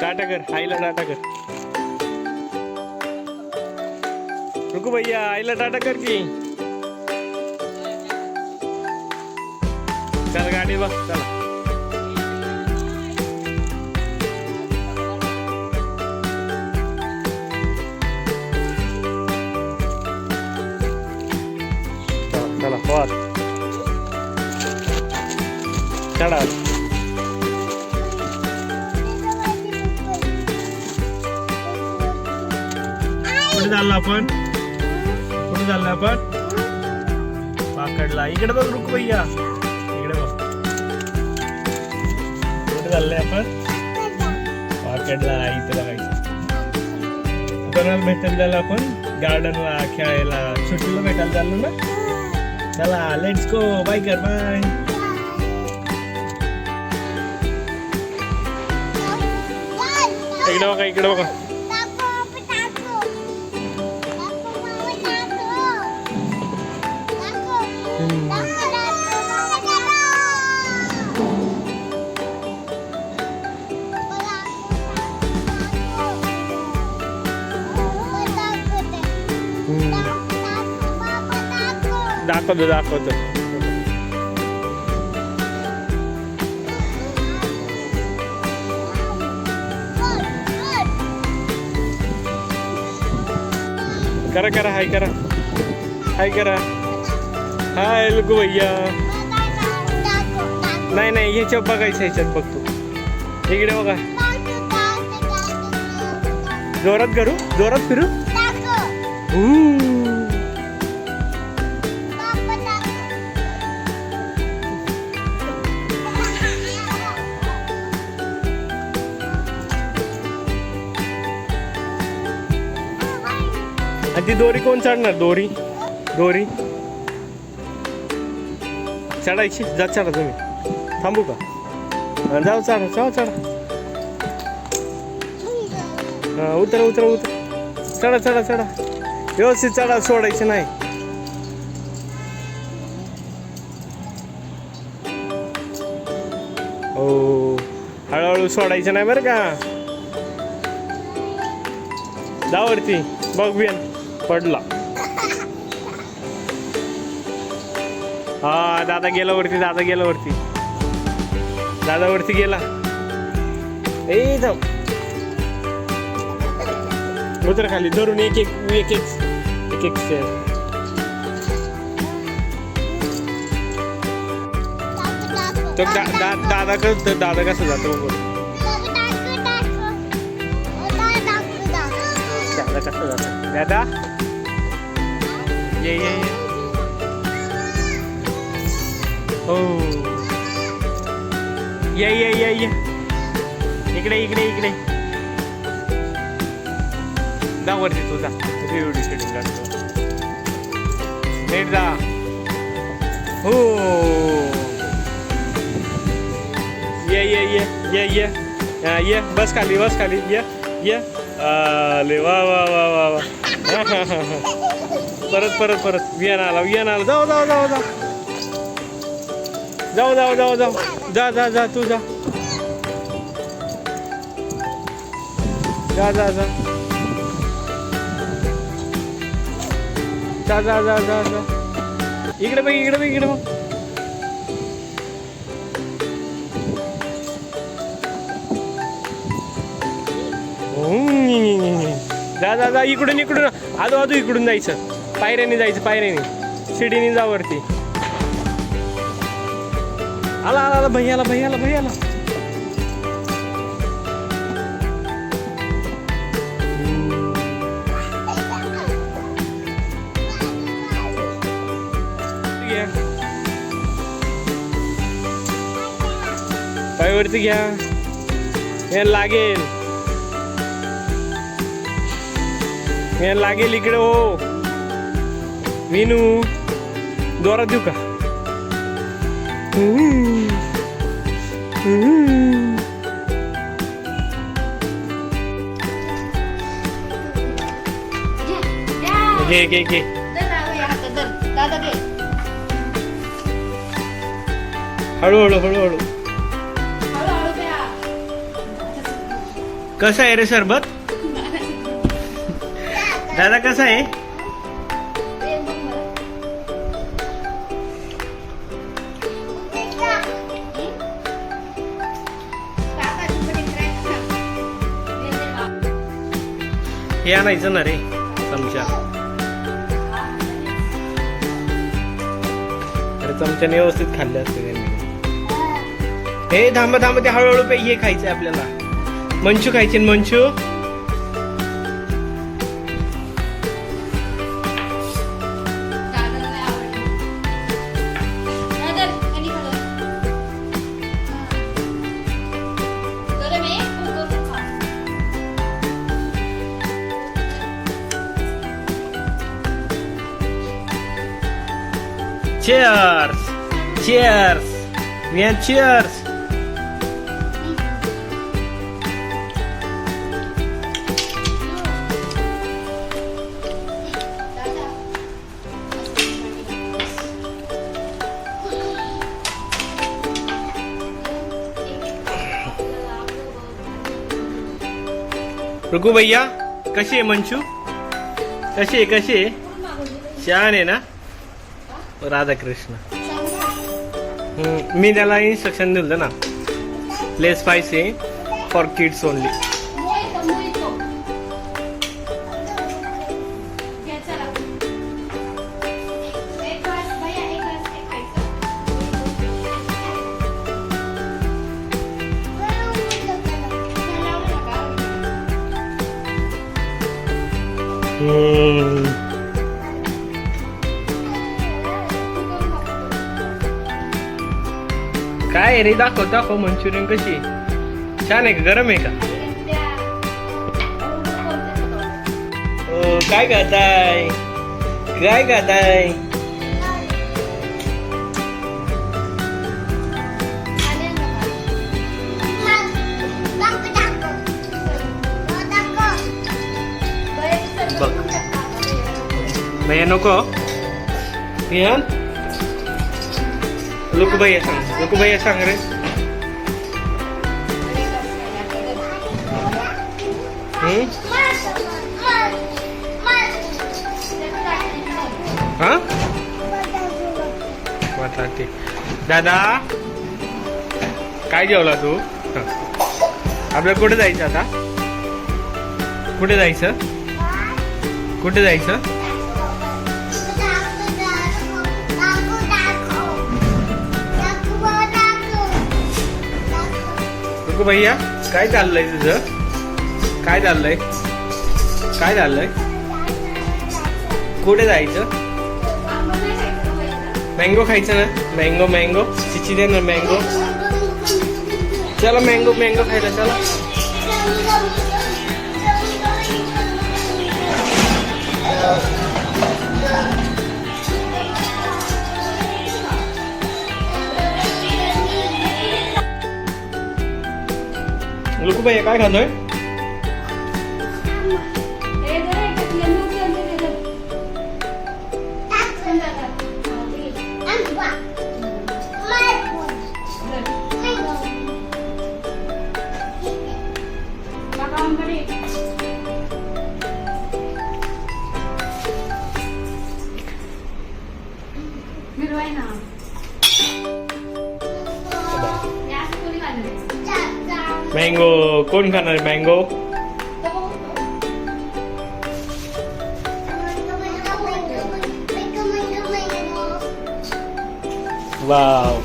टाटा कर आईला, टाटा कर. रुको भैया, आईला टाटा कर की. चल गाडी बघ, चला. चला पोहात चढा. कुठे चाललो आपण? कुठे चाललो आपण? पाकडला. इकडे बघ रुक भैया, इकडे बघ. कुठे चाललोय आपण? पाकडला. इथे बघायचं कोणाला भेटायला झालं आपण? गार्डनला खेळायला, सुट्टीला भेटायला चाललो ना. चला लेट्स गो. बाय कर, बाय. इकडे बघा, इकडे बघा. दाखवतो दाखवतो. करा करा, हाय करा, हाय करा. हाय लुकू भैया. नाही नाही, ह्याच्यात बघायचं, ह्याच्यात बघतो. इकडे बघा. जोरात करू, जोरात फिरू. आणि ती दोरी कोण चढणार? दोरी दोरी चढायची. जा चढा तुम्ही. थांबू का? जाऊ चढा, जाऊ चढा. उतरा उतरा उतरा. चढा चढा चढा. व्यवस्थित चढा, सोडायचं नाही. हो, हळूहळू सोडायचं नाही बरं का. जा वरती. बघ बिन पडला. हा दादा गेला वरती, दादा गेला वरती, दादा वरती गेला. ए जाऊ. उतर खाली धरून. एक एक एक एक एक एक स्टेअर. तो दादा करतो. दादा कसं जातो? दादा कसं जातो? दादा ये ये ये. हो ये ये ये ये. इकडे इकडे इकडे. जा वरती तू, जा. एवढी सेटिंग काढतो. नीट जा. हो ये ये ये ये ये ये. बस खाली, बस खाली. ये ये. आले वा वा वा वा वा. परत परत परत. वियान आला, वियान आला. जाऊ जाऊ जाऊ जाऊ जाऊ जाऊ जाऊ जाऊ. जा जा जा तू जा. जा जा जा जा जा जा जा जा. इकडे बघ, इकडे बघ, इकडे बघ. जा जा जा. इकडून इकडून आजू आजू इकडून जायचं. पायऱ्याने जायचं, पायऱ्याने. शिडीने जा वरती. आला आला भैयाला, भैयाला भैयाला. पायवरती घ्या. हे लागेल, हे लागेल. इकडे हो विनू. जोरात देऊ का? घे घे घे. हळूहळू हळूहळू. कसं आहे रे सरबत? दादा कसं आहे? हे आणायचं ना रे चमचा. अरे चमच्याने व्यवस्थित खाल्ले असते त्यांनी. हे थांबा थांबा, ते हळूहळू पे हे खायचंय आपल्याला. मंचू खायचे मंचू. Cheers! Cheers! Mian cheers! रुकू भैया, कशी आहे मंचू? कशी आहे? छान आहे ना राधाकृष्ण. मी त्याला इन्स्ट्रक्शन दिलं ना, play spicy for kids only. काय रे, दाखव मंचुरियन कशी. छान आहे का? गरम आहे का? काय खाताय? बघ भैया नको. लोक भैया सांग रे. हा बटाटे. दादा काय जेवला तू? आपल्याला कुठे जायचं आता? कुठे जायचं? रुकू भैया, काय चाललंय तुझं? काय चाललंय? कुठे जायचं? मँगो खायचं ना? मँगो चिची दे ना मँगो. चला मँगो खायला चला. लोकू भैया काय खातोय? मँगो कोण खाणार मँगो? वाव.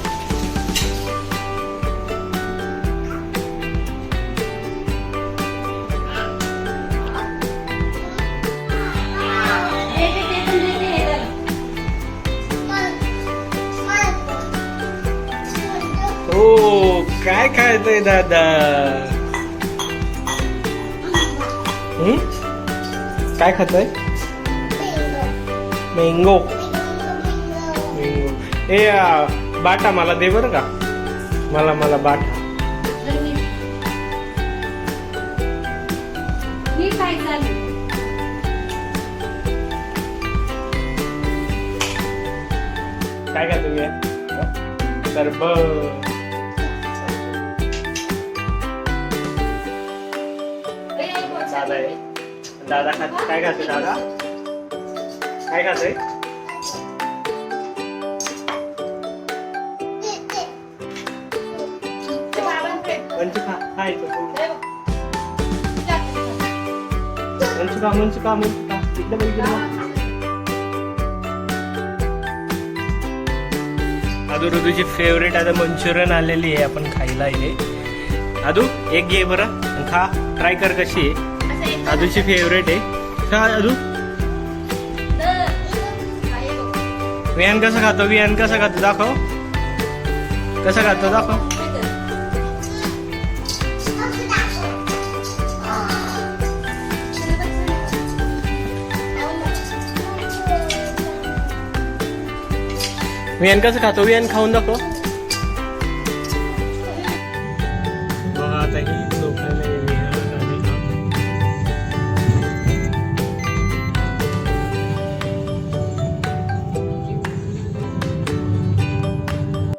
ओ काय खायचंय दादा? काय खातोय? मँगो. ए बाटा मला दे बरं का. मला बाटा. काय खातो मी? सरबत. आलाय. दादा काय खाते दादा? काय खाते? मंचू खायचं. मंचू का इकडे बघ इकडे. आदू ऋतूची फेवरेट आता मंचुरियन आलेली आहे, आपण खायला इथे. आदू एक घे बरं, खा, ट्राय कर कशी आहे. आदूची फेवरेट आहे. खा आदू. विहान कसं खातो? विहान कसं खातो दाखव. कसं खातो दाखव. विहान कसं खातो? विहान खाऊन दाखव. बघा आता ही